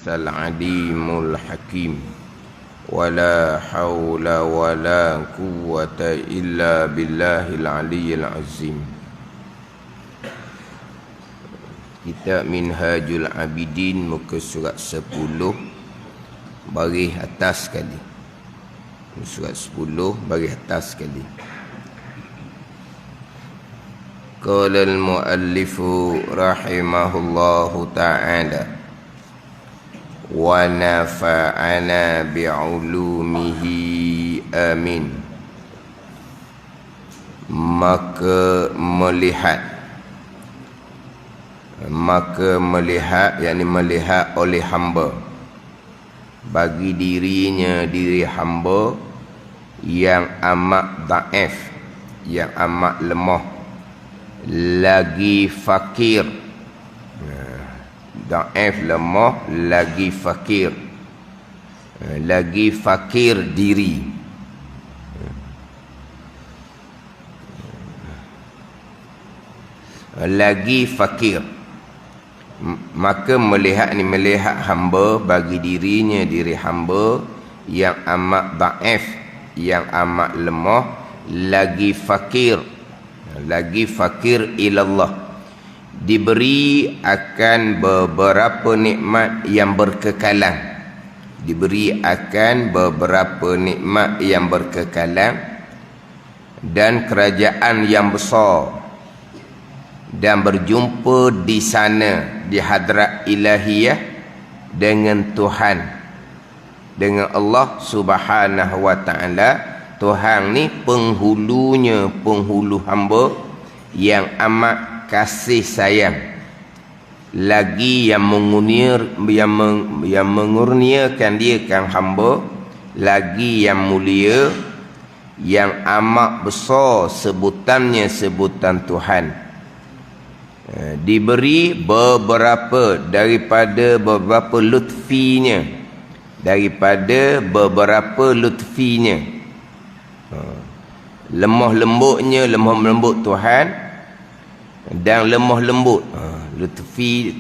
Al-Alimul Hakim. Wala hawla wala quwwata illa billahil aliyyil azim. Kitab Minhajul Abidin, muka surat 10, baris atas sekali. Surat 10 baris atas sekali. Qala al-muallifu rahimahullahu ta'ala wa nafa'ana bi'ulumihi amin. Maka melihat yakni melihat oleh hamba bagi diri hamba yang amat dhaif, yang amat lemah, lagi fakir. Dhaif, lemah, lagi fakir, lagi fakir diri. Lagi fakir. Maka melihat hamba bagi diri hamba yang amat dhaif, yang amat lemah, lagi fakir ilallah, diberi akan beberapa nikmat yang berkekalan, diberi akan beberapa nikmat yang berkekalan dan kerajaan yang besar, dan berjumpa di sana di hadrat ilahiyah dengan Tuhan, dengan Allah Subhanahu wa ta'ala. Tuhan ni penghulunya, penghulu hamba yang amat kasih sayang, lagi yang mengurniakan dia kan hamba, lagi yang mulia, yang amat besar sebutannya, sebutan Tuhan. Diberi beberapa daripada beberapa lutfinya, daripada beberapa lutfinya. Lemah lembut Tuhan, dan lemah lembut. Lutfi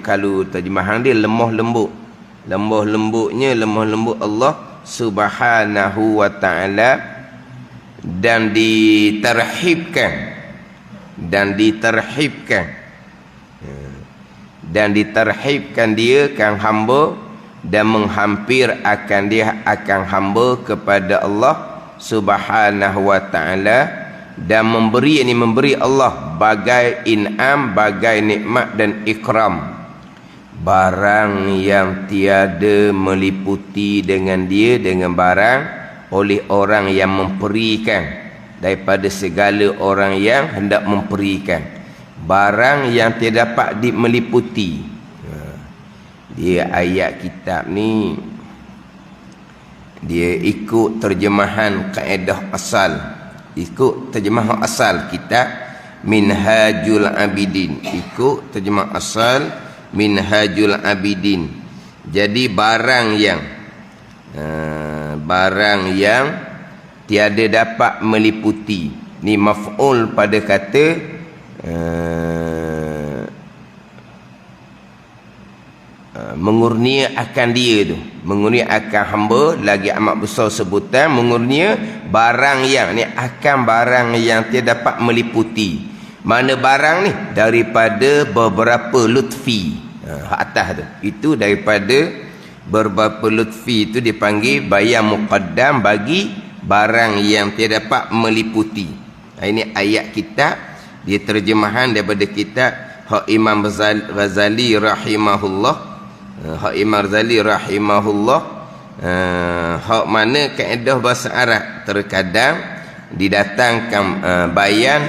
kalau terjemahan dia lemah lembut. Lemah lembut Allah Subhanahu wa ta'ala, dan diterhibkan dia kan hamba, dan menghampir akan dia akan hamba kepada Allah Subhanahu wa ta'ala, dan memberi Allah bagai in'am, bagai nikmat dan ikram, barang yang tiada meliputi dengan dia, dengan barang oleh orang yang memberikan, daripada segala orang yang hendak memberikan, barang yang tidak dapat meliputi. Dia ayat kitab ni dia ikut terjemahan kaedah asal, ikut terjemahan asal kitab Minhajul Abidin, ikut terjemah asal Minhajul Abidin. Jadi barang yang tiada dapat meliputi, ni maf'ul pada kata mengurnia akan dia tu, mengurnia akan hamba, lagi amat besar sebutan, mengurnia barang yang ni akan barang yang tidak dapat meliputi. Mana barang ni? Daripada beberapa lutfi. Atas tu, itu daripada beberapa lutfi, itu dipanggil bayan muqaddam bagi barang yang tidak dapat meliputi. Ini ayat kitab, dia terjemahan daripada kitab Hak Imam Ghazali rahimahullah. Hak Imam Ghazali rahimahullah, hak mana kaedah bahasa Arab terkadang didatangkan bayan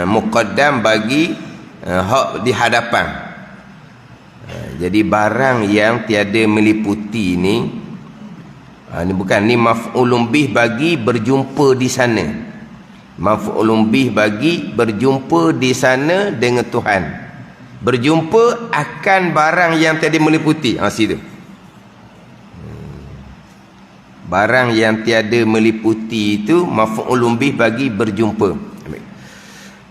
muqaddam bagi hak di hadapan. Jadi barang yang tiada meliputi ni, ni bukan, ni maf'ulun bih bagi berjumpa di sana, maf'ulun bih bagi berjumpa di sana dengan Tuhan, berjumpa akan barang yang tiada meliputi. Situ barang yang tiada meliputi itu maf'ulun bih bagi berjumpa.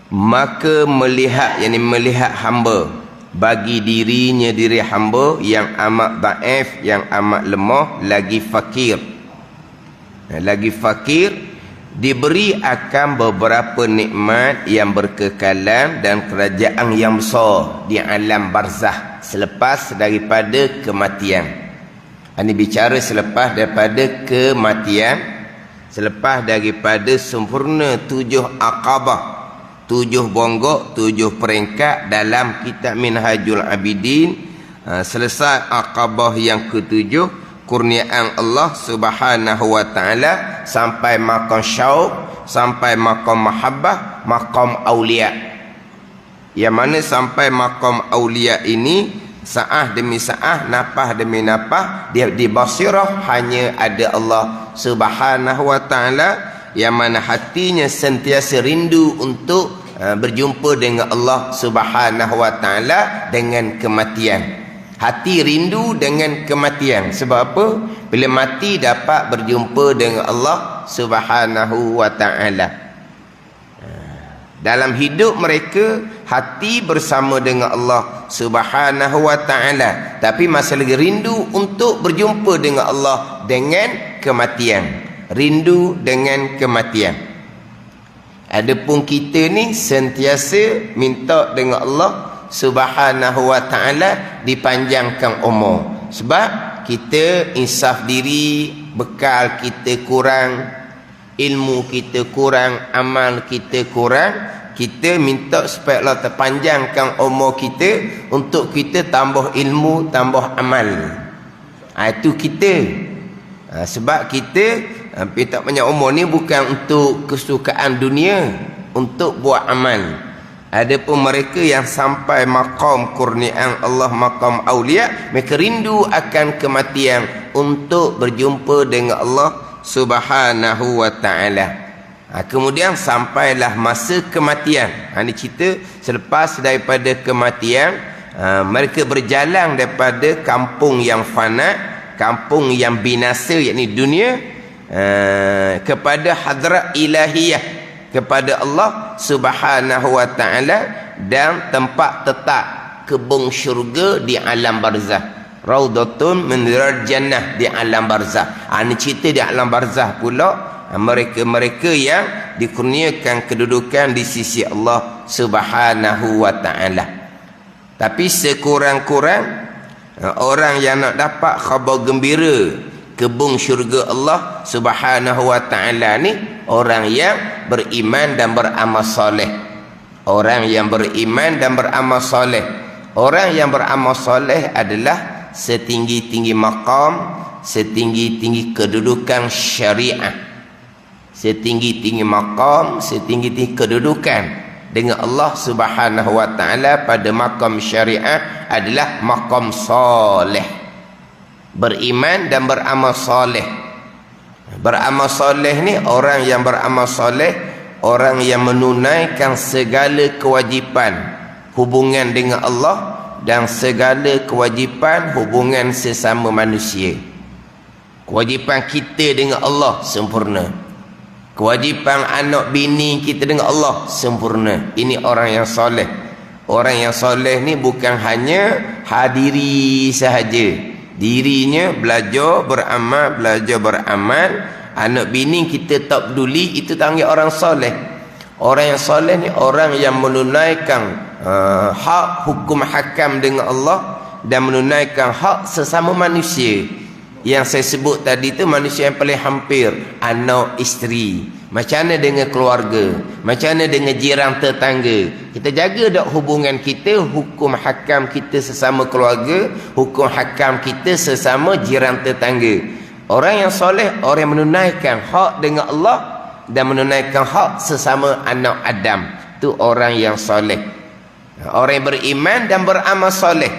Maka melihat, yakni melihat hamba bagi dirinya diri hamba yang amat daif, yang amat lemah, lagi fakir. Lagi fakir, diberi akan beberapa nikmat yang berkekalan dan kerajaan yang besar di alam barzah selepas daripada kematian. Ini bicara selepas daripada kematian, selepas daripada sempurna 7 aqabah, 7 bonggok, 7 peringkat dalam kitab Minhajul Abidin. Selesai aqabah yang ke-7, kurniaan Allah Subhanahu wa taala sampai maqam syauq, sampai maqam mahabbah, maqam aulia. Yang mana sampai maqam aulia ini saah demi saah, nafas demi nafas, dia di basirah hanya ada Allah Subhanahu wa taala, yang mana hatinya sentiasa rindu untuk berjumpa dengan Allah Subhanahu wa taala dengan kematian. Hati rindu dengan kematian. Sebab apa? Bila mati dapat berjumpa dengan Allah Subhanahu wa taala. Dalam hidup mereka, hati bersama dengan Allah Subhanahu wa taala, tapi masih lagi rindu untuk berjumpa dengan Allah dengan kematian. Rindu dengan kematian. Adapun kita ni sentiasa minta dengan Allah Subhanahu wa taala dipanjangkan umur. Sebab kita insaf diri, bekal kita kurang, ilmu kita kurang, amal kita kurang. Kita minta supaya Allah terpanjangkan umur kita untuk kita tambah ilmu, tambah amal. Itu kita. Sebab kita minta banyak umur ni bukan untuk kesukaan dunia, untuk buat amal. Adapun mereka yang sampai maqam kurniaan Allah, maqam aulia, mereka rindu akan kematian untuk berjumpa dengan Allah Subhanahu wa taala. Kemudian sampailah masa kematian. Ini cerita selepas daripada kematian, mereka berjalan daripada kampung yang fana, kampung yang binasa, yakni dunia, kepada hadrat ilahiyah, kepada Allah Subhanahu wa taala, dan tempat tetap kebun syurga di alam barzah. Raudatun min riyadil jannah di alam barzah. Ini cerita di alam barzah pula, mereka-mereka yang dikurniakan kedudukan di sisi Allah Subhanahu wa taala. Tapi sekurang-kurang orang yang nak dapat khabar gembira kebun syurga Allah Subhanahu wa taala ni, orang yang beriman dan beramal soleh. Orang yang beriman dan beramal soleh. Orang yang beramal soleh adalah setinggi-tinggi maqam, setinggi-tinggi kedudukan syariah. Setinggi-tinggi maqam, setinggi-tinggi kedudukan dengan Allah Subhanahu wa taala pada maqam syariah adalah maqam soleh. Beriman dan beramal soleh. Beramal soleh ni, orang yang beramal soleh, orang yang menunaikan segala kewajipan hubungan dengan Allah dan segala kewajipan hubungan sesama manusia. Kewajipan kita dengan Allah sempurna. Kewajipan anak bini kita dengan Allah sempurna. Ini orang yang soleh. Orang yang soleh ni bukan hanya hadiri sahaja. Dirinya belajar beramal, belajar beramal. Anak bini kita tak peduli, itu tanggung orang soleh. Orang yang soleh ni orang yang menunaikan hak hukum hakam dengan Allah dan menunaikan hak sesama manusia. Yang saya sebut tadi tu manusia yang paling hampir, anak, isteri. Macam mana dengan keluarga? Macam mana dengan jiran tetangga? Kita jaga tak hubungan kita, hukum hakam kita sesama keluarga, hukum hakam kita sesama jiran tetangga. Orang yang soleh, orang yang menunaikan hak dengan Allah dan menunaikan hak sesama anak Adam. Itu orang yang soleh. Orang yang beriman dan beramal soleh.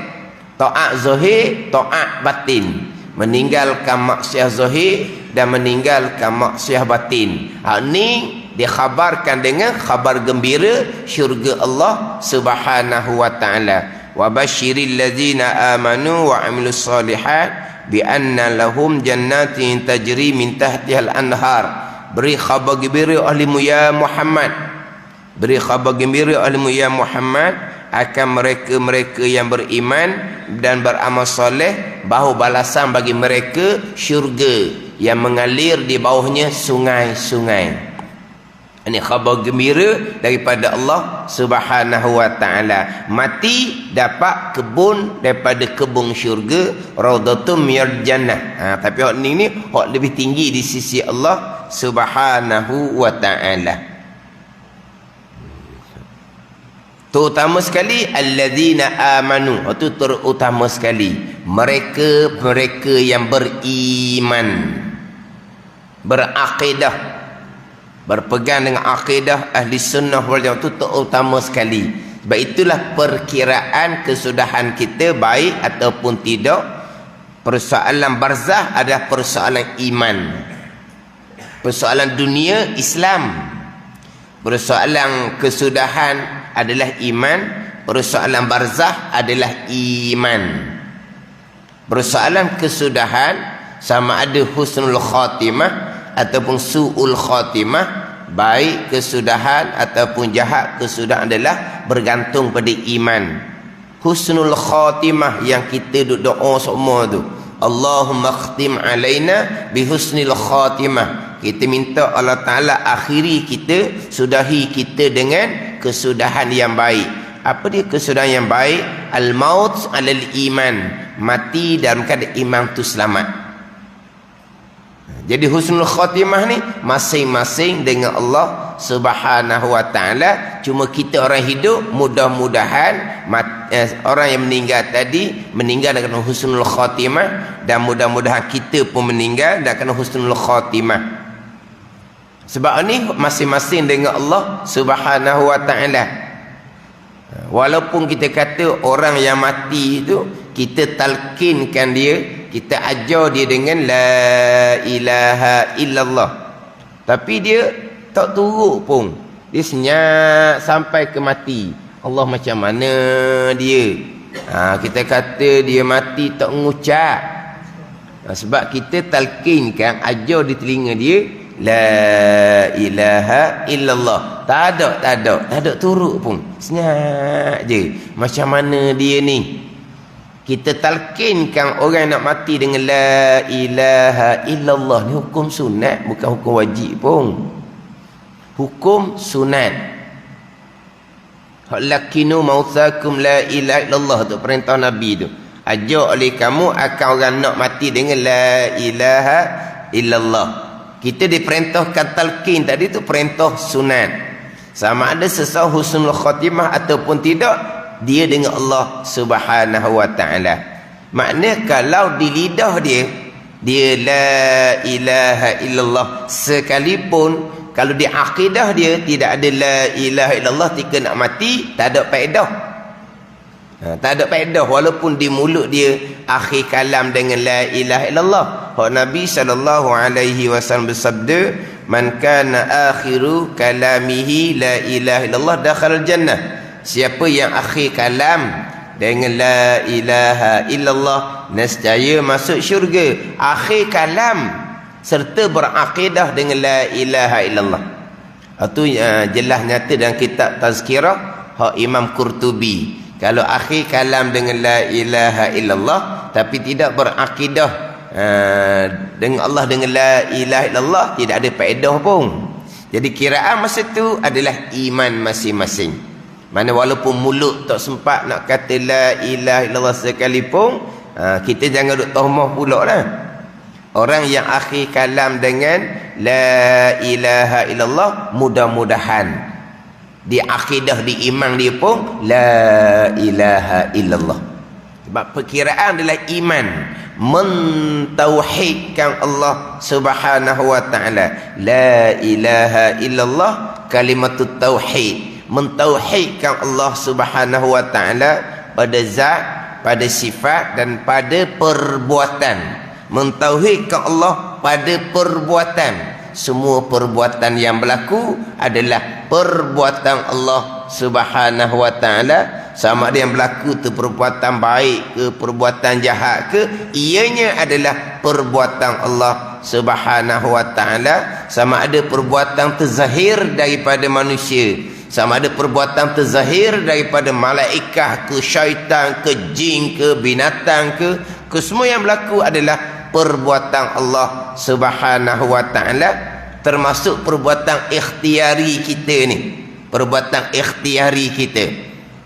Taat zahir, taat batin. Meninggalkan maksiat zahir dan meninggalkan maksiat batin. Ini dikhabarkan dengan khabar gembira syurga Allah Subhanahu wa taala. Wa basyiril ladzina amanu wa amilus solihat bi anna lahum jannatin tajri min tahtihal anhar. Beri khabar gembira ahlimu ya Muhammad. Beri khabar gembira ahlimu ya Muhammad akan mereka-mereka yang beriman dan beramal soleh, bahawa balasan bagi mereka syurga yang mengalir di bawahnya sungai-sungai. Ini khabar gembira daripada Allah Subhanahu wa taala. Mati dapat kebun daripada kebun syurga, raudhatum minal jannah. Tapi hak ni hak lebih tinggi di sisi Allah Subhanahu wa taala. Terutama sekali alladzina amanu. Itu terutama sekali mereka yang beriman, berakidah, berpegang dengan akidah ahli sunnah wal jamaah, itu terutama sekali. Sebab itulah perkiraan kesudahan kita baik ataupun tidak. Persoalan barzah adalah persoalan iman. Persoalan dunia Islam. Persoalan kesudahan adalah iman. Persoalan barzah adalah iman. Persoalan kesudahan sama ada husnul khatimah ataupun su'ul khatimah, baik kesudahan ataupun jahat kesudahan adalah bergantung pada iman. Husnul khatimah yang kita duk doa semua tu, Allahumma khtim alaina bihusnil khatimah. Kita minta Allah Ta'ala akhiri kita, sudahi kita dengan kesudahan yang baik. Apa dia kesudahan yang baik? Al-maut alal iman, mati dalam keadaan iman tu selamat. Jadi husnul khatimah ni masing-masing dengan Allah Subhanahu wa taala. Cuma kita orang hidup mudah-mudahan orang yang meninggal tadi meninggal dengan husnul khatimah, dan mudah-mudahan kita pun meninggal dengan husnul khatimah. Sebab ni masing-masing dengan Allah Subhanahu wa taala. Walaupun kita kata orang yang mati itu kita talqinkan dia, kita ajar dia dengan la ilaha illallah, tapi dia tak turut pun, dia senyap sampai ke mati. Allah macam mana dia? Kita kata dia mati tak mengucap. Sebab kita talqinkan, ajar di telinga dia la ilaha illallah. Tak ada turut pun, senyap je. Macam mana dia ni? Kita talqinkan orang nak mati dengan la ilaha illallah. Ni hukum sunat, bukan hukum wajib pun. Hukum sunat. Lakinu mautakum la ilaha illallah, tu perintah Nabi tu. Ajak oleh kamu akan orang nak mati dengan la ilaha illallah. Kita diperintahkan talqin tadi tu perintah sunat. Sama ada sesuatu husnul khatimah ataupun tidak, dia dengan Allah Subhanahu wa taala. Maknanya kalau di lidah dia la ilaha illallah sekalipun, kalau di akidah dia tidak ada la ilaha illallah, ketika nak mati tak ada faedah. Tak ada faedah walaupun di mulut dia akhir kalam dengan la ilaha illallah. Nabi sallallahu alaihi wasallam bersabda, man kana akhiru kalamihi la ilaha illallah dakhala jannah. Siapa yang akhir kalam dengan la ilaha illallah, nescaya masuk syurga. Akhir kalam serta berakidah dengan la ilaha illallah. Itu jelas nyata dalam kitab Tazkirah hak Imam Qurtubi. Kalau akhir kalam dengan la ilaha illallah tapi tidak berakidah dengan Allah dengan la ilaha illallah, tidak ada faedah pun. Jadi kiraan masa tu adalah iman masing-masing. Mana walaupun mulut tak sempat nak kata la ilaha illallah sekalipun, kita jangan duk tahmah pula lah. Orang yang akhir kalam dengan la ilaha illallah, mudah-mudahan di akidah, di iman dia pun la ilaha illallah. Sebab perkiraan adalah iman, mentauhidkan Allah Subhanahu wa taala. La ilaha illallah kalimatut tauhid, mentauhidkan Allah Subhanahu wa taala pada zat, pada sifat dan pada perbuatan. Mentauhidkan Allah pada perbuatan. Semua perbuatan yang berlaku adalah perbuatan Allah Subhanahu wa taala. Sama ada yang berlaku tu perbuatan baik ke perbuatan jahat ke, ianya adalah perbuatan Allah Subhanahu wa taala. Sama ada perbuatan terzahir daripada manusia, Sama ada perbuatan terzahir daripada malaikah ke syaitan ke jin ke binatang ke semua yang berlaku adalah perbuatan Allah Subhanahu wa taala, termasuk perbuatan ikhtiari kita ni. Perbuatan ikhtiari kita.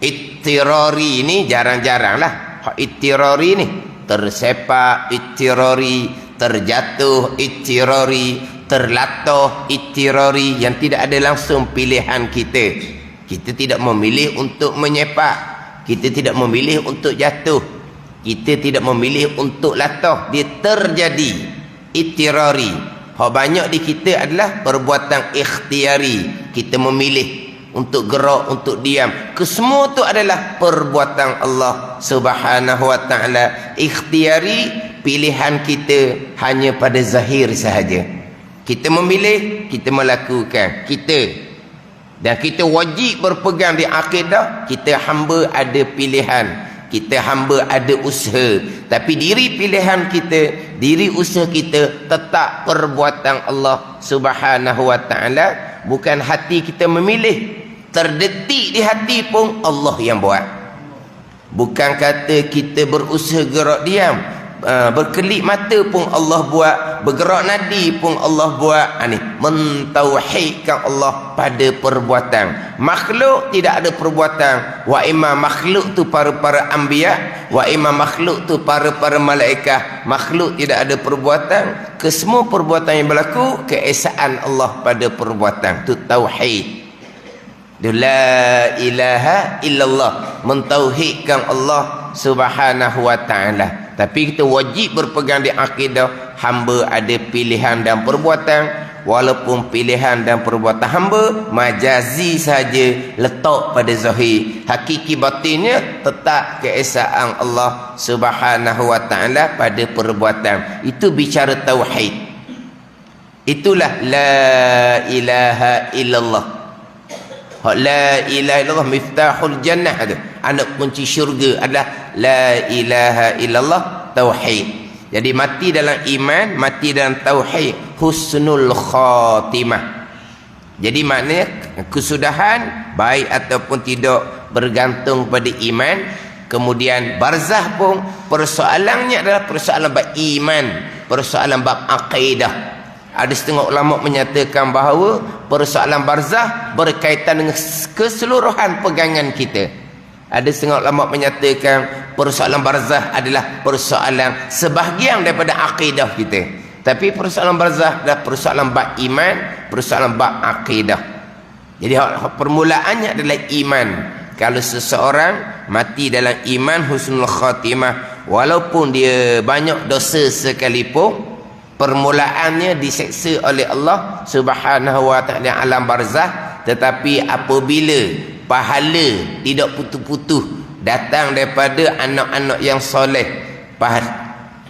Ittirari ni jarang-jarang lah. Ittirari ni tersepak, ittirari terjatuh, ittirari terlatah, ittirari yang tidak ada langsung pilihan kita. Kita tidak memilih untuk menyepak, kita tidak memilih untuk jatuh, kita tidak memilih untuk latah, dia terjadi. Ittirari. Hak banyak di kita adalah perbuatan ikhtiari, kita memilih untuk gerak, untuk diam. Kesemua itu adalah perbuatan Allah Subhanahu wa taala. Ikhtiari, pilihan kita hanya pada zahir sahaja. Kita memilih, kita melakukan. Dan kita wajib berpegang di akidah, kita hamba ada pilihan, kita hamba ada usaha. Tapi diri pilihan kita, diri usaha kita tetap perbuatan Allah Subhanahu wa taala. Bukan hati kita memilih. Terdetik di hati pun Allah yang buat. Bukan kata kita berusaha gerak diam, berkelip mata pun Allah buat, bergerak nadi pun Allah buat. Ni mentauhidkan Allah pada perbuatan. Makhluk tidak ada perbuatan. Wa imma makhluk tu para anbiya, wa imma makhluk tu para malaikat. Makhluk tidak ada perbuatan. Kesemua perbuatan yang berlaku, keesaan Allah pada perbuatan. Tu tauhid. La ilaha illallah, mentauhidkan Allah Subhanahu wa taala. Tapi kita wajib berpegang di akidah, hamba ada pilihan dan perbuatan. Walaupun pilihan dan perbuatan hamba majazi saja, letak pada zahir, hakiki batinnya tetap keesaan Allah Subhanahu wa taala pada perbuatan. Itu bicara tauhid. Itulah la ilaha illallah. La ilaha illallah miftahul jannah. Anak kunci syurga adalah la ilaha illallah, tauhid. Jadi mati dalam iman, mati dalam tauhid, husnul khatimah. Jadi maknanya kesudahan baik ataupun tidak bergantung pada iman. Kemudian barzah pun persoalannya adalah persoalan bab iman, persoalan bab akidah. Ada setengah ulama menyatakan bahawa persoalan barzah berkaitan dengan keseluruhan pegangan kita. Ada setengah ulama menyatakan persoalan barzah adalah persoalan sebahagian daripada akidah kita. Tapi persoalan barzah adalah persoalan bab iman, persoalan bab akidah. Jadi permulaannya adalah iman. Kalau seseorang mati dalam iman, husnul khatimah, walaupun dia banyak dosa sekalipun, permulaannya diseksa oleh Allah Subhanahu wa taala alam barzah. Tetapi apabila pahala tidak putus-putus datang daripada anak-anak yang soleh,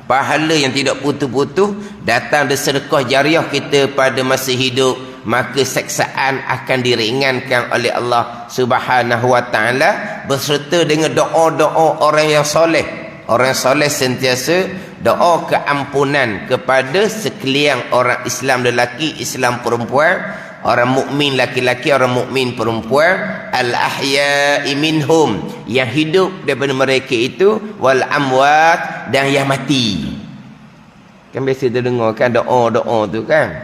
pahala yang tidak putus-putus datang dari sedekah jariah kita pada masa hidup, maka seksaan akan diringankan oleh Allah Subhanahu wa taala beserta dengan doa-doa orang yang soleh. Orang soleh sentiasa doa keampunan kepada sekalian orang Islam lelaki, Islam perempuan, orang mukmin laki-laki, orang mukmin perempuan, al-ahya'i minhum, yang hidup daripada mereka itu, wal amwat, dan yang mati. Kan biasa kita dengar kan doa-doa tu kan,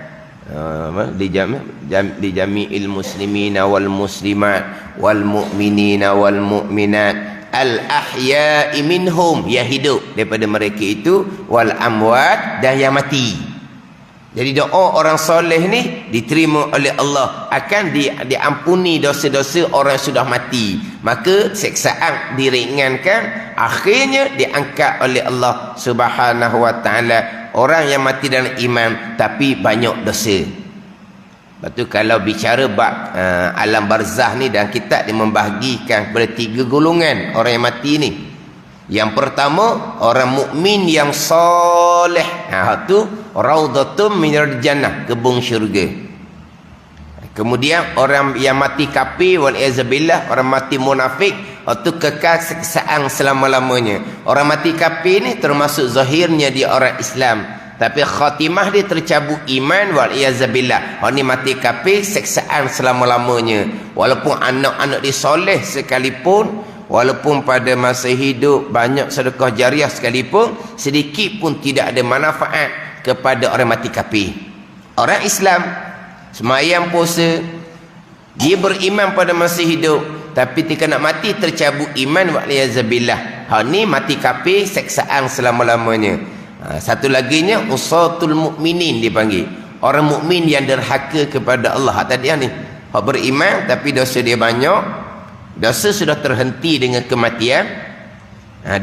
di jami'il muslimina wal muslimat wal mu'minina wal mu'minat, al-ahya'i minhum, yang hidup daripada mereka itu, wal amwat, dan yang mati. Jadi doa orang soleh ni diterima oleh Allah, akan diampuni dosa-dosa orang yang sudah mati, maka seksaan diringankan, akhirnya diangkat oleh Allah Subhanahu wa taala orang yang mati dalam iman tapi banyak dosa. Lepas tu kalau bicara bab alam barzah ni, dan kitab dia membahagikan kepada 3 golongan orang yang mati ni. Yang pertama, orang mukmin yang soleh. Tu raudhatum minal jannah, kebun syurga. Kemudian orang yang mati kafir, wal iyazabillah, orang mati munafik, itu kekal seksaan selama-lamanya. Orang mati kafir ni termasuk zahirnya dia orang Islam, Tapi khatimah dia tercabut iman wal-iyazabillah. Orang ni mati kafir, seksaan selama-lamanya. Walaupun anak-anak dia soleh sekalipun, walaupun pada masa hidup banyak sedekah jariah sekalipun, sedikit pun tidak ada manfaat kepada orang mati kafir. Orang Islam semayang puasa, dia beriman pada masa hidup, tapi ketika nak mati tercabut iman wal-iyazabillah. Ni mati kafir, seksaan selama-lamanya. Satu laginya usatul mukminin dipanggil. Orang mukmin yang derhaka kepada Allah. Tadi ni, hak beriman tapi dosa dia banyak. Dosa sudah terhenti dengan kematian.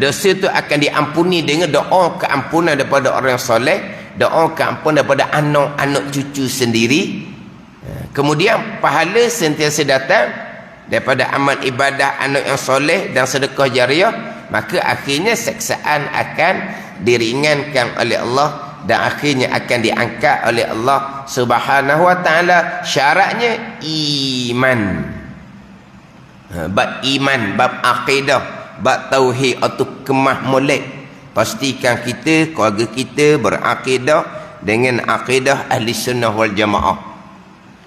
Dosa tu akan diampuni dengan doa keampunan daripada orang soleh, doa keampunan daripada anak-anak cucu sendiri. Kemudian pahala sentiasa datang daripada amal ibadah anak yang soleh dan sedekah jariah. Maka akhirnya seksaan akan diringankan oleh Allah dan akhirnya akan diangkat oleh Allah Subhanahu wa taala. Syaratnya iman. Bab iman, bab akidah, bab tauhid atau kemah molek. Pastikan kita, keluarga kita berakidah dengan akidah ahli sunnah wal jamaah.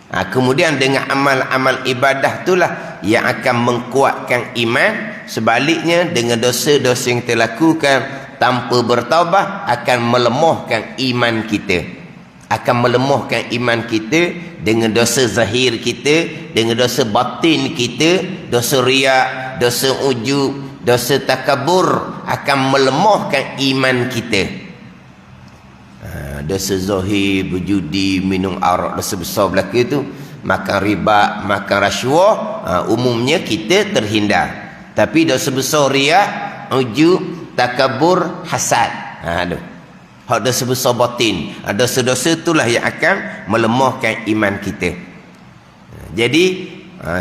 Kemudian dengan amal-amal ibadah itulah yang akan mengkuatkan iman. Sebaliknya dengan dosa-dosa yang kita lakukan tanpa bertaubat akan melemahkan iman kita. Akan melemahkan iman kita dengan dosa zahir kita, dengan dosa batin kita, dosa riak, dosa ujub, dosa takabur akan melemahkan iman kita. Dosa zahir, berjudi, minum arak, dosa besar belaka tu, makan riba, makan rasuah, umumnya kita terhindar. Tapi dosa besar riak, ujub, takabur, hasad. Hak dosa besar batin. Dosa-dosa itulah yang akan melemahkan iman kita. Jadi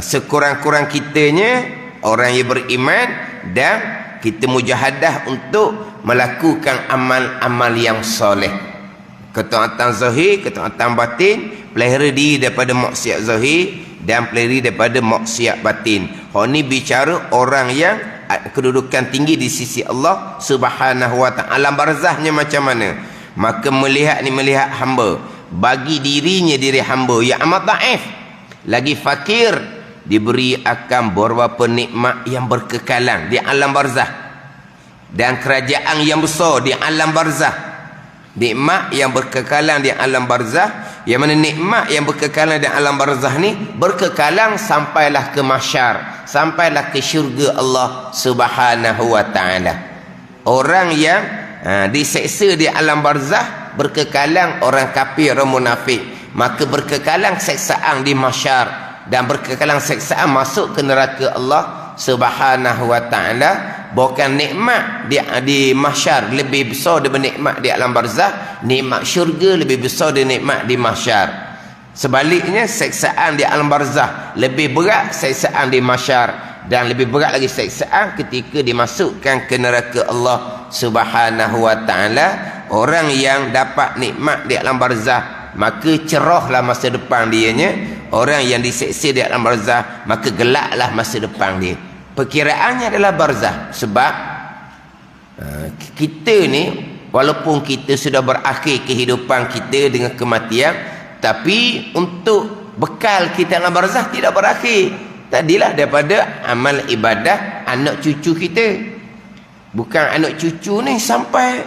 sekurang-kurang kitanya orang yang beriman dan kita mujahadah untuk melakukan amal-amal yang soleh. Ketaatan zahir, ketaatan batin, pelihara diri daripada maksiat zahir dan pelihara diri daripada maksiat batin. Ni bicara orang yang kedudukan tinggi di sisi Allah Subhanahu wa ta'ala. Alam barzahnya macam mana? Maka melihat hamba, bagi dirinya diri hamba yang amat daif, lagi fakir, diberi akan beberapa nikmat yang berkekalan di alam barzah dan kerajaan yang besar di alam barzah. Nikmat yang berkekalan di alam barzah, yang mana nikmat yang berkekalan di alam barzah ni berkekalan sampailah ke mahsyar, sampailah ke syurga Allah Subhanahu wa ta'ala. Orang yang diseksa di alam barzah berkekalan orang kafir, orang munafik. Maka berkekalan seksaan di mahsyar dan berkekalan seksaan masuk ke neraka Allah Subhanahu wa ta'ala. Bukan nikmat di mahsyar lebih besar daripada nikmat di alam barzah, nikmat syurga lebih besar dari nikmat di mahsyar. Sebaliknya seksaan di alam barzah lebih berat seksaan di mahsyar, dan lebih berat lagi seksaan ketika dimasukkan ke neraka Allah Subhanahu wa ta'ala. Orang yang dapat nikmat di alam barzah maka cerahlah masa depan dianya. Orang yang diseksa di alam barzah maka gelaplah masa depan dia. Perkiraannya adalah barzah. Sebab kita ni walaupun kita sudah berakhir kehidupan kita dengan kematian, tapi untuk bekal kita dalam barzah tidak berakhir. Tadilah daripada amal ibadah anak cucu kita. Bukan anak cucu ni sampai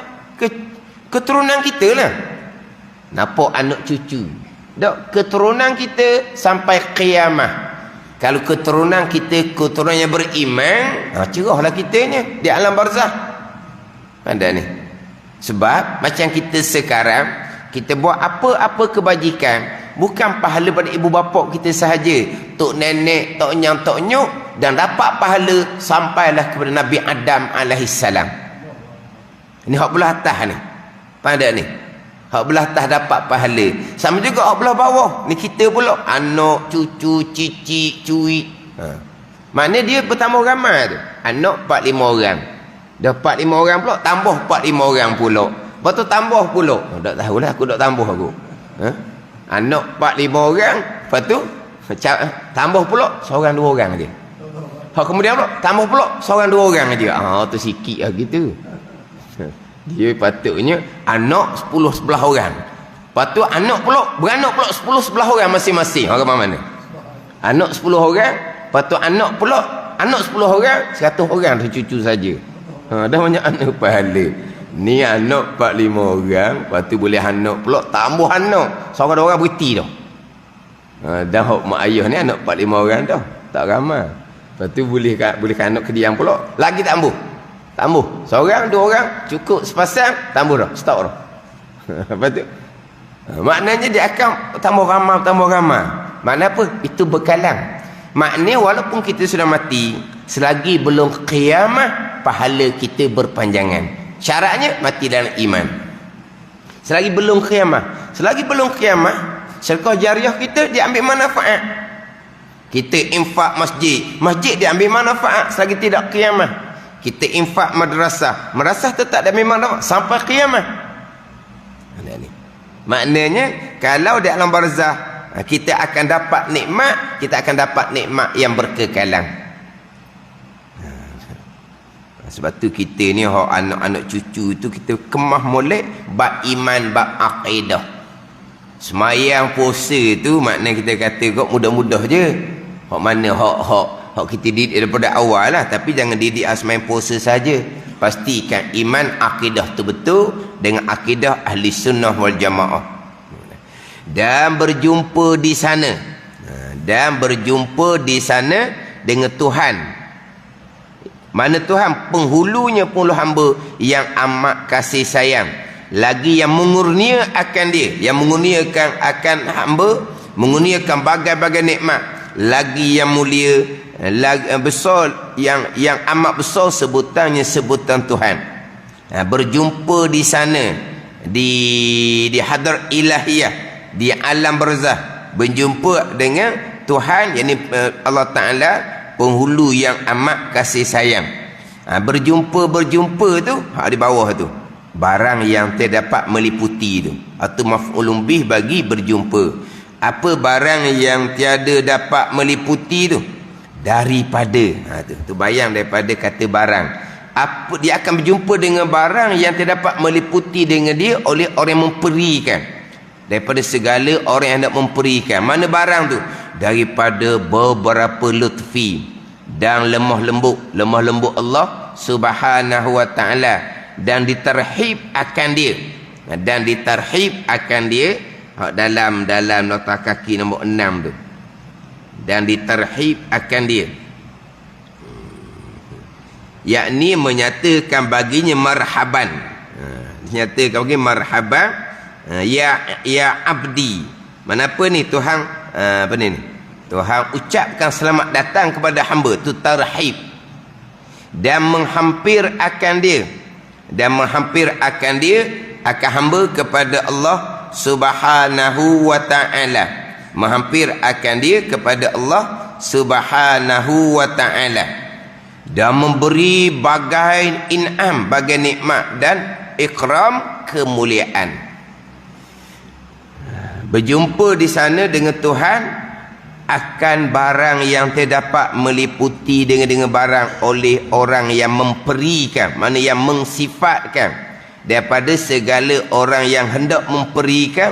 keturunan kita lah. Nampak anak cucu. Dok, keturunan kita sampai qiyamah. Kalau keturunan kita keturunan yang beriman, cerahlah kitanya di alam barzah. Ada ni. Sebab macam kita sekarang, kita buat apa-apa kebajikan, bukan pahala pada ibu bapa kita sahaja, tok nenek, tok nyang, tok nyuk, dan dapat pahala sampailah kepada Nabi Adam alaihissalam. Ini hak belah atas ni. Pada ni. Hak belah atas dapat pahala. Sama juga hak belah bawah. Ni kita pula anak, cucu, cicit, cuit. Mana dia bertambah ramai tu. Anak 4-5 orang. Dah 4-5 orang pula, tambah 4-5 orang pula. Lepas tu tambah pula. Tak tahulah aku tak tambah aku. Anak 4-5 orang, lepas tu tambah pula seorang 2 orang aja. Hak kemudian pula tambah pula seorang 2 orang aja. Tu sikit lah gitu. Dia patutnya anak 10-11 orang. Patut anak pula, beranak pula 10-11 orang masing-masing. Orang mana? Anak 10 orang, patut anak pula, anak 10 orang, 100 orang cucu saja. Dah banyak anak pahala. Ni anak 4-5 orang, patut boleh anak pula, tambah anak. Seorang orang berhenti dah. Dah hok mak ayah ni anak 4-5 orang dah. Tak ramai. Lepas tu boleh anak kediam pula. Lagi tambah. Tambah. Seorang, 2 orang, cukup sepasang, tambah dah. Stop dah. Lepas tu. Maknanya dia akan tambah ramai. Makna apa? Itu bekalan. Maknanya walaupun kita sudah mati, selagi belum qiyamah, pahala kita berpanjangan. Syaratnya mati dalam iman. Selagi belum qiyamah. Selagi belum qiyamah, sedekah jariah kita dia ambil manfaat. Kita infak masjid, masjid dia ambil manfaat selagi tidak qiyamah. Kita infak madrasah, madrasah tetap dia ambil manfaat sampai qiyamah. Maknanya kalau di alam barzah kita akan dapat nikmat, kita akan dapat nikmat yang berkekalan. Sebab tu kita ni anak-anak cucu tu kita kemah molek bab iman, bab akidah. Semayang puasa tu maknanya kita kata kok mudah-mudah je. Hak mana hak kita didik daripada awal lah, tapi jangan didik semayang puasa saja. Pastikan iman akidah tu betul dengan akidah ahli sunnah wal jamaah. Dan berjumpa di sana. Dan berjumpa di sana dengan Tuhan. Mana Tuhan? Penghulunya puluh hamba yang amat kasih sayang. Lagi yang mengurnia akan dia. Yang mengurniakan akan hamba. Mengurniakan bagai-bagai nikmat. Lagi yang mulia. Lagi besar. Yang amat besar sebutannya sebutan Tuhan. Berjumpa di sana. Di hadrat ilahiyah. Di alam barzah. Berjumpa dengan Tuhan. Yang Allah Ta'ala. Penghulu yang amat kasih sayang. Berjumpa tu di bawah tu barang yang terdapat meliputi tu, atau maf'ulun bih bagi berjumpa. Apa barang yang tiada dapat meliputi tu? Daripada tu bayang daripada kata barang. Apa dia akan berjumpa dengan barang yang terdapat meliputi dengan dia oleh orang yang memperikan. Daripada segala orang yang hendak memperikan. Mana barang tu? Daripada beberapa lutfi dan lemah lembut Allah Subhanahu wa ta'ala, dan diterhib akan dia, dalam nota kaki nombor 6 tu, dan diterhib akan dia, yakni menyatakan baginya marhaban, dinyatakan bagi marhaban, ya abdi. Mana apa ni Tuhan, apa ni Tuhan ucapkan selamat datang kepada hamba tu, tarhib. Dan menghampir akan dia, akan hamba kepada Allah Subhanahu wa ta'ala. Menghampir akan dia kepada Allah Subhanahu wa ta'ala. Dan memberi bagai in'am, bagai nikmat dan ikram, kemuliaan. Berjumpa di sana dengan Tuhan akan barang yang terdapat meliputi dengan barang oleh orang yang memperikan, mana yang mensifatkan, daripada segala orang yang hendak memperikan,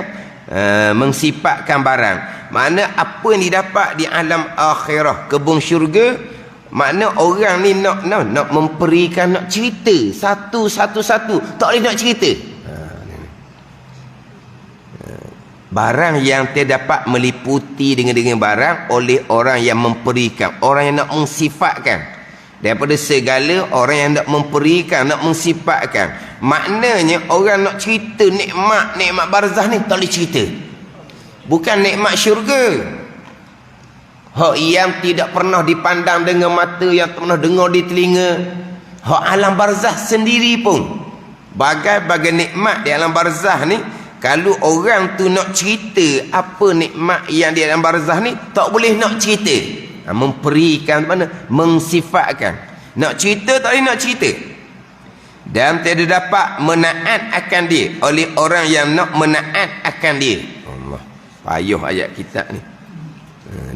mensifatkan barang. Mana apa yang didapat di alam akhirah, kebun syurga, makna orang ni nak memperikan, nak cerita satu-satu, tak boleh nak cerita. Barang yang terdapat meliputi dengan barang oleh orang yang memperikan, orang yang nak mensifatkan, daripada segala orang yang nak memperikan, nak mensifatkan. Maknanya orang nak cerita nikmat barzah ni tak boleh cerita. Bukan nikmat syurga, hak yang tidak pernah dipandang dengan mata, yang tak pernah dengar di telinga. Hak alam barzah sendiri pun, bagai-bagai nikmat di alam barzah ni, kalau orang tu nak cerita apa nikmat yang di dalam barzah ni, tak boleh nak cerita. Memperikan mana? Mensifatkan. Nak cerita tak boleh nak cerita. Dan tidak dapat menaat akan dia oleh orang yang nak menaat akan dia. Allah, payuh ayat kitab ni.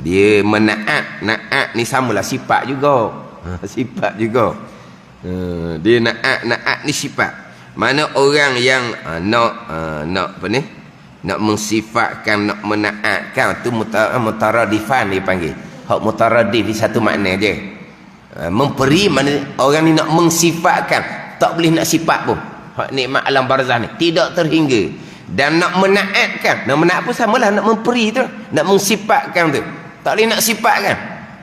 Dia menaat, naat ni samalah sifat juga. Sifat juga. Dia naat ni sifat. Mana orang yang nak apa ni? Nak mensifatkan, nak menaatkan tu mutaradifan dipanggil. Hak mutaradif di satu makna je. Memperi mana orang ni nak mensifatkan, tak boleh nak sifat pun. Hak nikmat alam barzah ni tidak terhingga. Dan nak menaatkan, nak menaat pun samalah nak memperi tu, nak mensifatkan tu. Tak boleh nak sifatkan.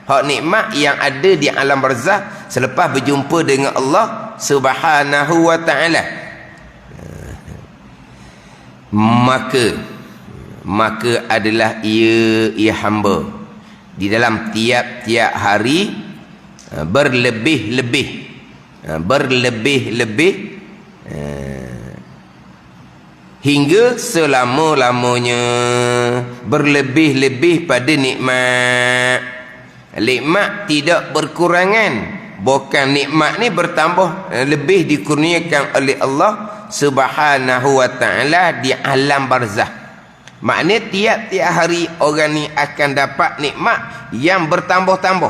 Hak nikmat yang ada di alam barzah selepas berjumpa dengan Allah Subhanahu wa taala. Maka adalah ia hamba di dalam tiap-tiap hari berlebih-lebih hingga selama-lamanya, berlebih-lebih pada nikmat. Nikmat tidak berkurangan, bukan nikmat ni bertambah, lebih dikurniakan oleh Allah Subhanahu wa taala di alam barzah. Maknanya tiap-tiap hari orang ni akan dapat nikmat yang bertambah-tambah,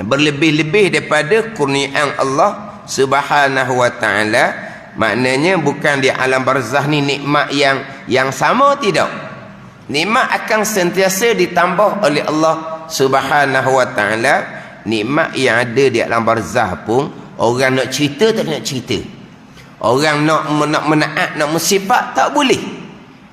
berlebih-lebih daripada kurniaan Allah Subhanahu wa taala. Maknanya bukan di alam barzah ni nikmat yang sama, tidak. Nikmat akan sentiasa ditambah oleh Allah Subhanahu wa taala. Nikmat yang ada di alam barzah pun orang nak cerita tak nak cerita. Orang nak menaat, nak mensifat tak boleh.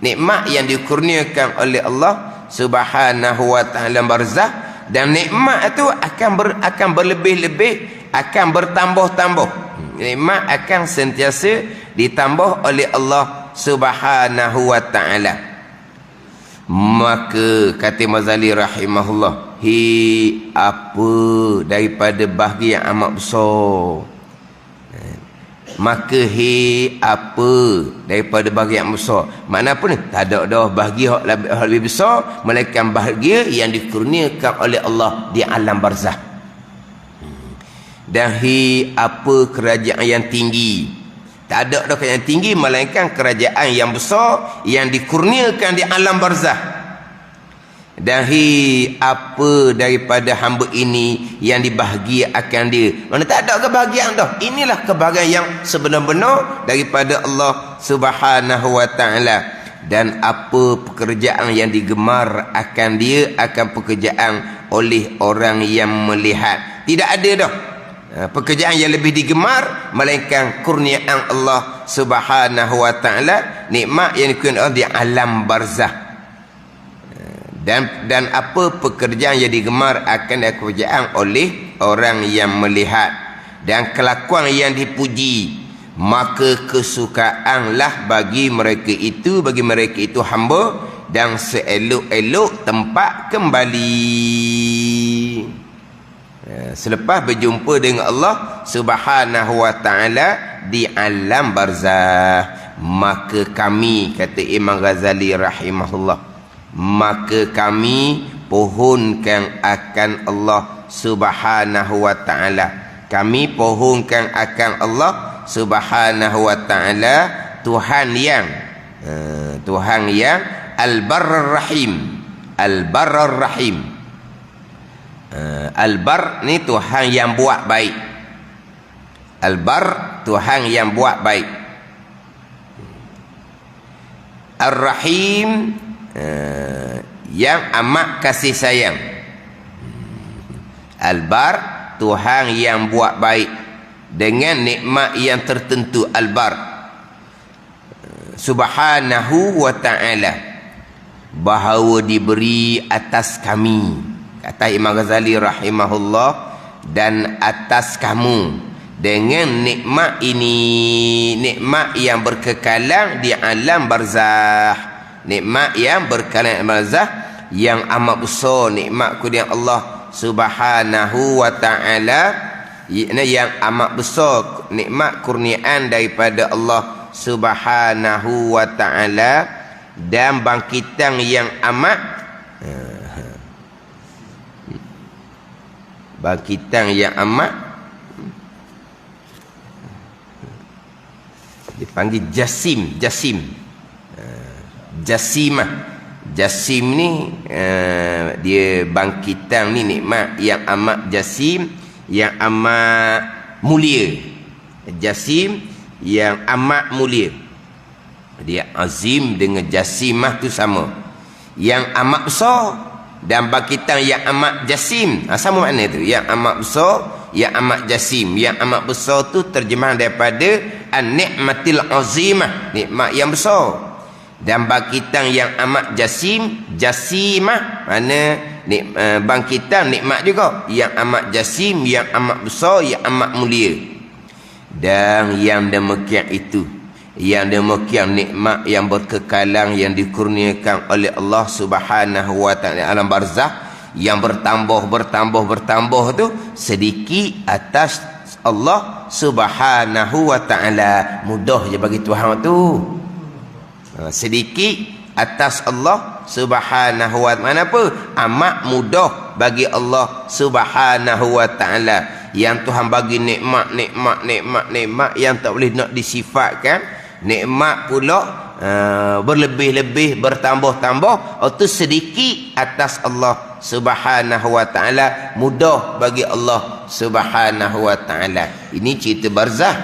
Nikmat yang dikurniakan oleh Allah Subhanahu wa taala barzah, dan nikmat itu akan berlebih-lebih, akan bertambah-tambah. Nikmat akan sentiasa ditambah oleh Allah Subhanahu wa taala. Maka kata Mazali rahimahullah, apa daripada bahagia yang amat besar. Maka apa daripada bahagia yang besar. Mana apa ni? Tak ada dah bahagia yang lebih besar melainkan bahagia yang dikurniakan oleh Allah di alam barzah. Dan apa kerajaan yang tinggi. Tak ada dah kerajaan tinggi melainkan kerajaan yang besar yang dikurniakan di alam barzah. Dan apa daripada hamba ini yang dibahagiakan dia. Mana tak ada kebahagiaan dah. Inilah kebahagiaan yang sebenar-benar daripada Allah Subhanahu wa taala. Dan apa pekerjaan yang digemar akan dia, akan pekerjaan oleh orang yang melihat. Tidak ada dah pekerjaan yang lebih digemar melainkan kurniaan Allah Subhanahu wa taala, nikmat yang dikurniakan di alam barzah. Dan apa pekerjaan yang digemar akan dikerjaan oleh orang yang melihat. Dan kelakuan yang dipuji, maka kesukaanlah bagi mereka itu hamba, dan seelok-elok tempat kembali. Selepas berjumpa dengan Allah Subhanahu wa taala di alam barzah, maka kami, kata Imam Ghazali rahimahullah, maka kami pohonkan akan Allah Subhanahu wa taala. Kami pohonkan akan Allah Subhanahu wa taala Tuhan yang Al-Barr Rahim. Al-Barr Rahim. Al-Barr ni Tuhan yang buat baik. Al-Barr Tuhan yang buat baik. Ar-Rahim yang amat kasih sayang. Al-Bar Tuhan yang buat baik dengan nikmat yang tertentu. Al-Bar Subhanahu wa ta'ala, bahawa diberi atas kami, kata Imam Ghazali rahimahullah, dan atas kamu dengan nikmat ini, nikmat yang berkekalan di alam barzah. Nikmat yang berkekalan barzah yang amat besar, nikmat kurnia Allah Subhanahu wa ta'ala, yang amat besar nikmat kurniaan daripada Allah Subhanahu wa ta'ala, dan bangkitan yang amat dipanggil jasimah. Jasim ni dia bangkitan ni nikmat yang amat jasim, yang amat mulia. Jasim yang amat mulia. Dia azim dengan jasimah tu sama. Yang amat besar dan bangkitan yang amat jasim. Sama makna tu. Yang amat besar, yang amat jasim. Yang amat besar tu terjemahan daripada an-ni'matil azimah, nikmat yang besar. Dan bangkitan yang amat jasim, jasimah mana bangkitan nikmat juga, yang amat jasim, yang amat besar, yang amat mulia. Dan yang demikian itu, yang demikian nikmat yang berkekalan yang dikurniakan oleh Allah Subhanahu wa taala alam barzakh, yang bertambah tu sedikit atas Allah Subhanahu wa taala. Mudah je bagi Tuhan tu. Sedikit atas Allah Subhanahu wa taala. Apa? Amat mudah bagi Allah Subhanahu wa taala. Yang Tuhan bagi nikmat yang tak boleh nak disifatkan. Nikmat pula berlebih-lebih, bertambah-tambah. Itu sedikit atas Allah Subhanahu wa taala, mudah bagi Allah Subhanahu wa taala. Ini cerita barzakh,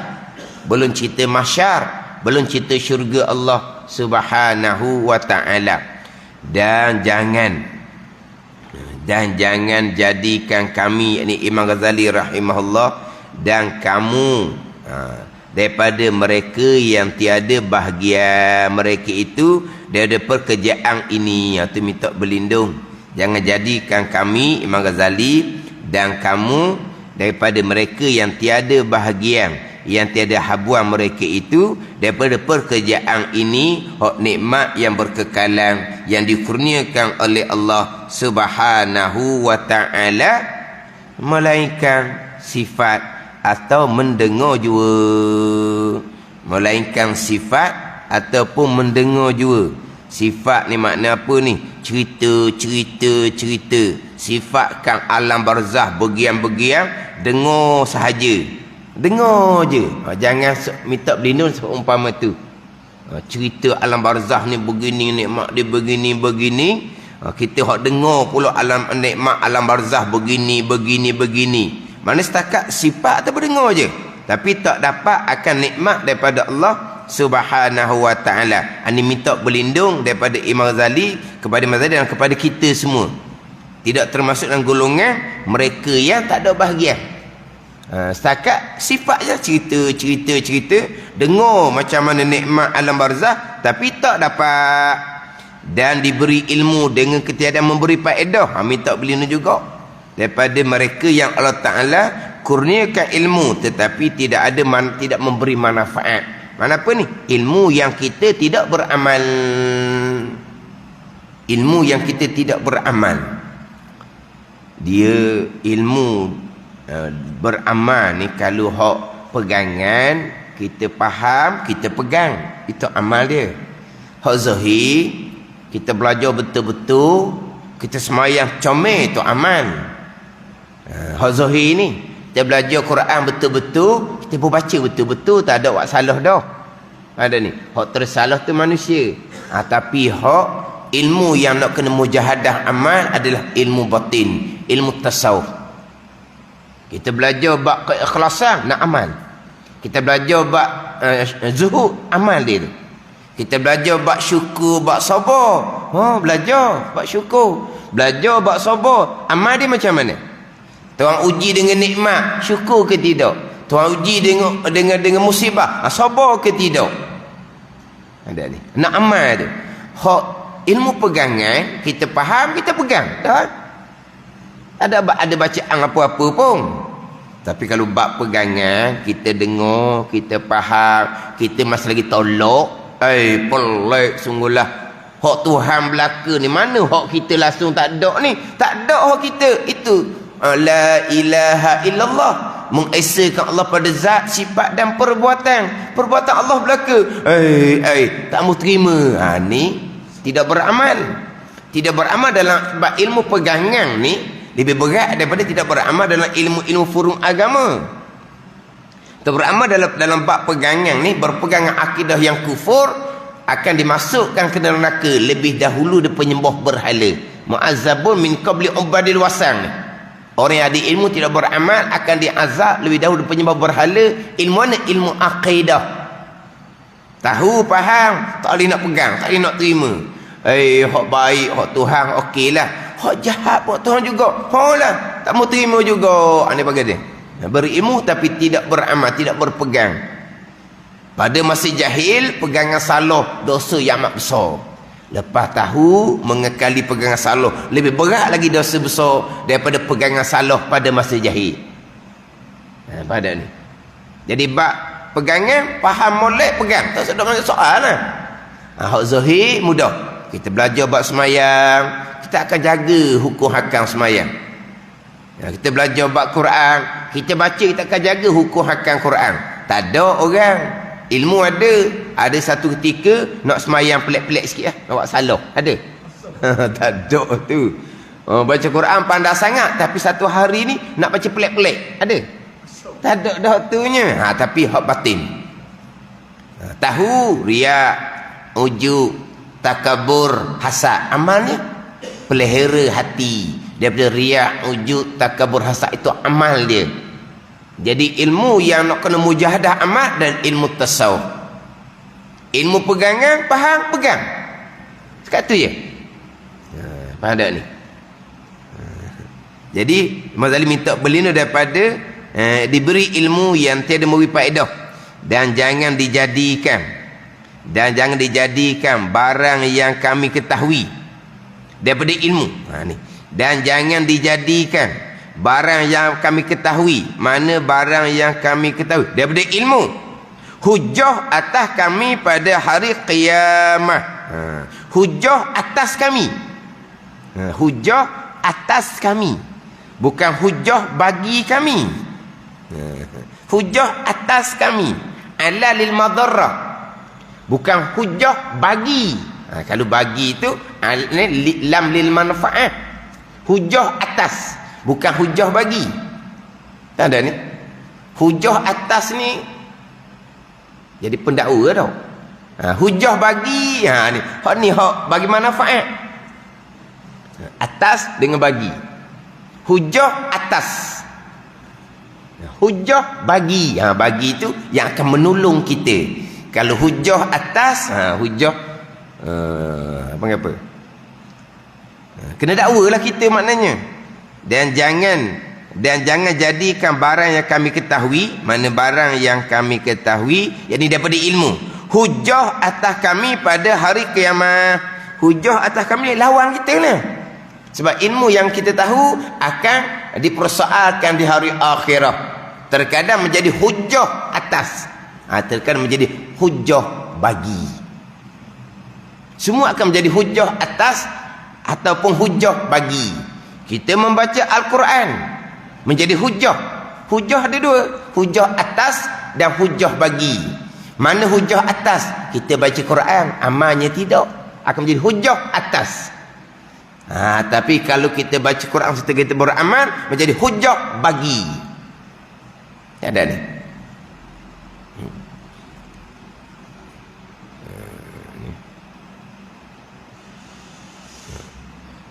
belum cerita mahsyar, belum cerita syurga Allah Subhanahu wa taala. Dan jangan jadikan kami, ini Imam Ghazali rahimahullah, dan kamu daripada mereka yang tiada bahagia mereka itu daripada pekerjaan ini. Itu minta berlindung. Jangan jadikan kami, Imam Ghazali, dan kamu daripada mereka yang tiada bahagia, yang tiada habuan mereka itu daripada pekerjaan ini, hak nikmat yang berkekalan yang dikurniakan oleh Allah Subhanahu wa taala, melainkan sifat atau mendengar jua. Melainkan sifat ataupun mendengar jua. Sifat ni makna apa ni? Cerita. Sifatkan alam barzakh bagian-bagian, dengar sahaja. Dengar je. Jangan minta berlindung seumpama tu. Cerita alam barzakh ni begini, nikmat dia begini. Kita hak dengar pula alam nikmat alam barzakh begini. Mana setakat sifat atau berdengar je, tapi tak dapat akan nikmat daripada Allah Subhanahu wa taala. Ini minta berlindung daripada Imam Ghazali kepada Mazali dan kepada kita semua. Tidak termasuk dalam golongan mereka yang tak ada bahagia. Setakat sifat je, cerita, dengar macam mana nikmat alam barzakh, tapi tak dapat dan diberi ilmu dengan ketiadaan memberi faedah. Minta berlindung juga daripada mereka yang Allah Ta'ala kurniakan ilmu tetapi tidak memberi manfaat. Mana apa ni? Ilmu yang kita tidak beramal. Ilmu yang kita tidak beramal. Dia ilmu beramal ni kalau hak pegangan, kita faham, kita pegang, itu amal dia. Hak zahir, kita belajar betul-betul, kita semayang comel, itu amal. Hak zahir ni, kita belajar Quran betul-betul, kita pun baca betul-betul, tak ada buat salah dah. Ada ni, hak tersalah tu manusia. Tapi hak ilmu yang nak kena mujahadah amal adalah ilmu batin, ilmu tasawuf. Kita belajar bab keikhlasan, nak amal. Kita belajar bab zuhud, amal dia tu. Kita belajar bab syukur, bab sabar. Belajar bab syukur, belajar bab sabar. Amal dia macam mana? Tuhan uji dengan nikmat, syukur ke tidak? Tuhan uji dengan musibah, sabar ke tidak? Ada ni. Nak amal tu. Hak ilmu pegangan, kita faham, kita pegang. Tak? Ada bacaan apa-apa pun. Tapi kalau bab pegangan, kita dengar, kita faham, kita masih lagi tolak. Pelik sungguhlah. Hak Tuhan belaka ni, mana hak kita langsung tak ada ni? Tak ada hak kita. Itu la ilaha illallah, mengesakan Allah pada zat, sifat dan perbuatan. Perbuatan Allah belaka. Tak mau terima. Ni tidak beramal. Tidak beramal dalam bab ilmu pegangan ni lebih berat daripada tidak beramal dalam ilmu-ilmu furung agama. Tak beramal dalam bab pegangan ni, berpegangan akidah yang kufur, akan dimasukkan ke dalam neraka lebih dahulu dia penyembah berhala. Mu'azzabun min qabli ubadil wasan. Orang yang ada ilmu tidak beramal akan diazab lebih dahulu penyembah berhala. Ilmu mana? Ilmu akidah. Tahu, faham, tak boleh nak pegang, tak boleh nak terima. Hak baik, hak Tuhan, okeylah. Hak jahat buat Tuhan juga. Lah, tak mau terima juga. Ini bagi dia. Berilmu tapi tidak beramal, tidak berpegang. Pada masa jahil, pegangan salah, dosa yang amat besar. Lepas tahu, mengekali pegangan salah, lebih berat lagi dosa besar daripada pegangan salah pada masa jahil. Pada ni. Jadi bab pegangan, faham molek, pegang. Tak sedang soal lah. Hak zahir mudah. Kita belajar bab semayang, kita akan jaga hukum hakam semayang. Kita belajar bab Quran, kita baca, kita akan jaga hukum hakam Quran. Tak ada orang, ilmu ada satu ketika nak semayang pelik-pelik sikit lah, nak buat salah. Ada? Tak ada tu. Baca Quran pandai sangat, tapi satu hari ni nak baca pelik-pelik. Ada? Tak ada dah tunya. Tapi hak batin. Tahu, riak, ujub, takabur, hasad. Amalnya pelihara hati daripada riak, ujub, takabur, hasad. Itu amal dia. Jadi ilmu yang nak kena mujahadah amal dan ilmu tasawuf. Ilmu pegangan, faham, pegang. Sekat tu je. Faham tak ni? Jadi Imam Ghazali minta berlindung daripada diberi ilmu yang tiada memberi faedah, dan jangan dijadikan barang yang kami ketahui daripada ilmu. Dan jangan dijadikan barang yang kami ketahui. Mana barang yang kami ketahui daripada ilmu, hujah atas kami pada hari qiyamah. Hujah atas kami. Hujah atas kami, bukan hujah bagi kami. Hujah atas kami, ala lil madarrah, bukan hujah bagi. Kalau bagi itu lam lil manfaat. Hujah atas, bukan hujah bagi. Tak ada ni. Hujah atas ni jadi pendakwa tau. Hujah bagi, ni hak ni hak bagi manfaat. Atas dengan bagi. Hujah atas, hujah bagi. Bagi itu yang akan menolong kita. Kalau hujah atas, hujah apa? Kena dakwalah kita maknanya. Dan jangan jadikan barang yang kami ketahui, mana barang yang kami ketahui, yakni daripada ilmu, hujah atas kami pada hari kiamat. Hujah atas kami lawan kita lah. Sebab ilmu yang kita tahu akan dipersoalkan di hari akhirat. Terkadang menjadi hujah atas, terkadang menjadi hujah bagi. Semua akan menjadi hujah atas ataupun hujah bagi. Kita membaca Al-Quran menjadi hujah. Hujah ada dua, hujah atas dan hujah bagi. Mana hujah atas? Kita baca Quran, amalnya tidak, akan menjadi hujah atas. Tapi kalau kita baca Quran serta kita beramal, menjadi hujah bagi. Ada ni.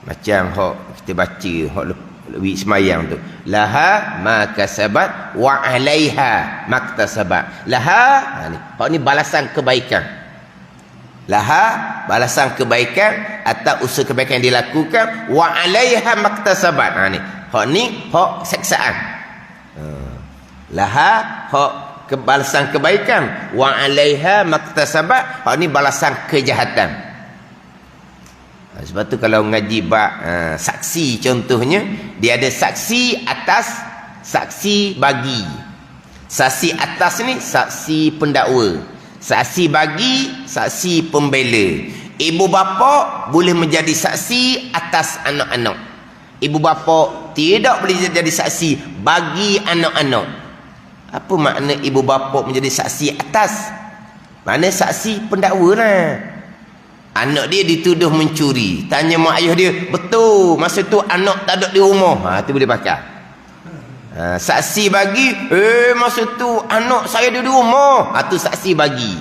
Macam hak kita baca hak lebih semayang tu, laha ma kasabat wa alaiha maktasabat. Laha ni, hak ni balasan kebaikan. Laha balasan kebaikan atau usaha kebaikan yang dilakukan, wa alaiha maktasabat. Ni hak ni hak seksaan. Laha hak balasan kebaikan, wa alaiha maktasabat, hak ni balasan kejahatan. Sebab tu kalau ngaji bab saksi contohnya, dia ada saksi atas, saksi bagi. Saksi atas ni saksi pendakwa, saksi bagi saksi pembela. Ibu bapa boleh menjadi saksi atas anak-anak. Ibu bapa tidak boleh jadi saksi bagi anak-anak. Apa makna ibu bapa menjadi saksi atas? Mana saksi pendakwa lah. Anak dia dituduh mencuri, tanya mak ayah dia, betul masa tu anak tak ada di rumah, tu boleh pakai. Saksi bagi, masa tu anak saya ada di rumah, tu saksi bagi.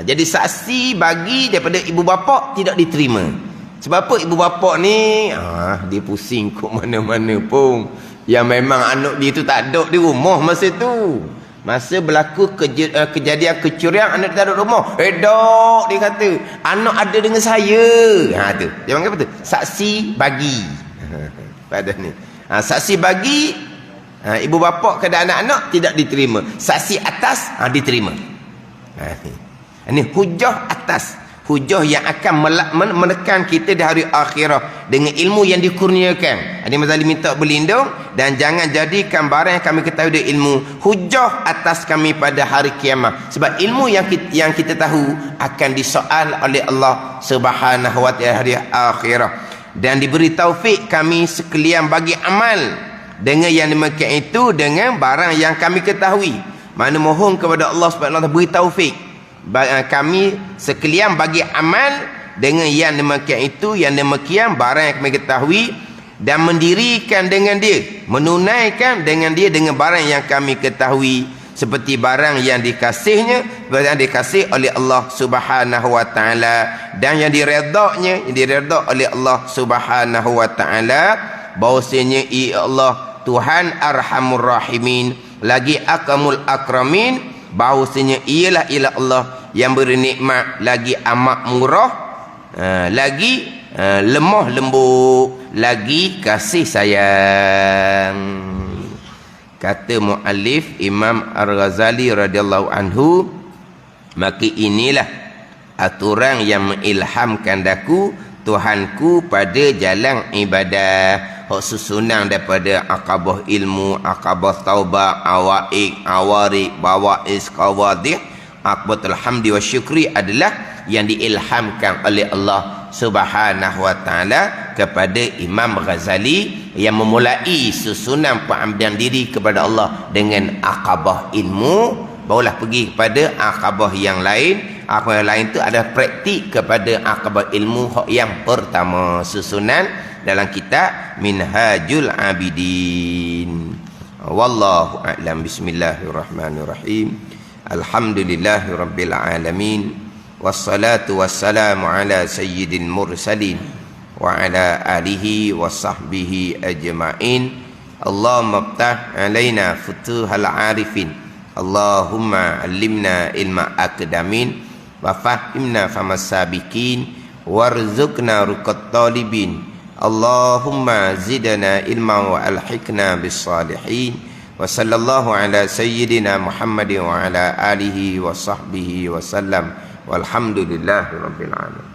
Jadi saksi bagi daripada ibu bapa tidak diterima. Sebab apa? Ibu bapa ni dia pusing kok mana-mana pun, yang memang anak dia tu tak ada di rumah masa tu. Masa berlaku kejadian kecurian, anak tak ada rumah. Dok, dia kata, anak ada dengan saya. Tu. Dia panggil apa tu? Saksi bagi. Pada ni. Saksi bagi, ibu bapa kepada anak-anak tidak diterima. Saksi atas, diterima. Ini hujah atas. Hujah yang akan menekan kita di hari akhirat dengan ilmu yang dikurniakan. Ini Mazali minta berlindung, dan jangan jadikan barang yang kami ketahui dari ilmu hujah atas kami pada hari kiamat. Sebab ilmu yang kita tahu akan disoal oleh Allah Subhanahu wa taala hari akhirat. Dan diberi taufik kami sekalian bagi amal dengan yang demikian itu, dengan barang yang kami ketahui. Mana mohon kepada Allah Subhanahu wa taala beri taufik kami sekalian bagi amal dengan yang demikian itu, yang demikian barang yang kami ketahui, dan mendirikan dengan dia, menunaikan dengan dia dengan barang yang kami ketahui, seperti barang yang dikasihnya, barang yang dikasih oleh Allah Subhanahu wa taala, dan yang diredaknya, yang diredak oleh Allah Subhanahu wa taala. Bahwasanya ia Allah Tuhan Arhamur Rahimin, lagi Akamul Akramin. Bahawasanya ialah Allah yang beri nikmat, lagi amat murah, lagi lemah lembut, lagi kasih sayang. Kata muallif Imam Al-Ghazali radhiyallahu anhu, maka inilah aturan yang mengilhamkan daku Tuhanku pada jalan ibadah. Hak susunan daripada akabah ilmu, akabah taubah, awaik, awarik, bawais, qawadih, akbatul hamdi wa syukri adalah yang diilhamkan oleh Allah Subhanahu wa taala kepada Imam Ghazali, yang memulai susunan pengambilan diri kepada Allah dengan akabah ilmu, barulah pergi kepada akabah yang lain. Akabah yang lain itu ada praktik kepada akabah ilmu hak yang pertama, susunan dalam kitab Minhajul Abidin. Wallahu a'lam. Bismillahirrahmanirrahim. Alhamdulillahirabbil alamin. Wassalatu wassalamu ala sayyidil mursalin wa ala alihi wa sahbihi ajma'in. Allahumma iftah alaina futuhal arifin. Allahumma allimna ilma aqdamin wa fahimna famas sabiqin warzuqna ruqat talibin. Allahumma zidna ilma wa alhiqna bis salihin. Wa sallallahu ala sayyidina Muhammadin wa ala alihi wa sahbihi wa sallam. Walhamdulillahi rabbil alamin.